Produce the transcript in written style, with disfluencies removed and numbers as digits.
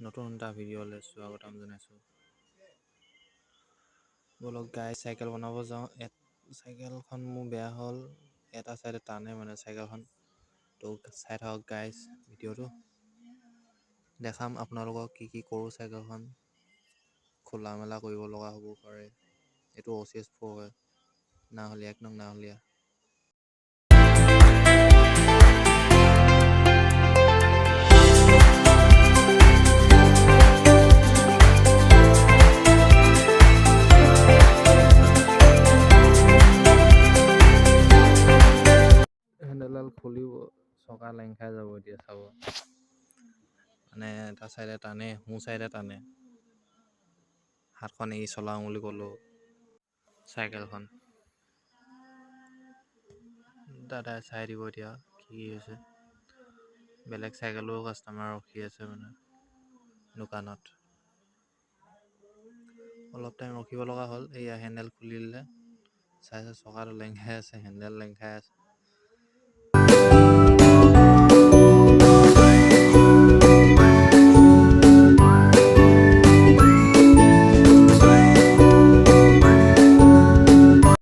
নতুন এটা ভিডিঅ'লৈ স্বাগতম জনাইছোঁ। বলক গাই চাইকেল বনাব যাওঁ। চাইকেলখন মোৰ বেয়া হ'ল, এটা চাইডে টানে মানে চাইকেলখন। তো চাই থাকক গাইজ ভিডিঅ'টো। দেখাম আপোনালোকক কি কৰোঁ। চাইকেলখন খোলা মেলা কৰিব লগা হ'ব পাৰে। এইটো OCS4 হয়, নাহলীয়া 1 নং নাহলীয়া। হেণ্ডেলডাল খুলিব, চকা লেং খাই যাব। এতিয়া চাব, মানে এটা চাইডে টানে, সোঁ চাইডে টানে। হাতখন এৰি চলাওঁ বুলি ক'লোঁ চাইকেলখন। দাদাই চাই দিব এতিয়া কি হৈছে। বেলেগ চাইকেলো কাষ্টমাৰ ৰখি আছে মানে দোকানত। অলপ টাইম ৰখিব লগা হ'ল। এয়া হেণ্ডেল খুলি দিলে, চাইছে চকাটো লেং খাই আছে, হেণ্ডেল লেং খাই আছে।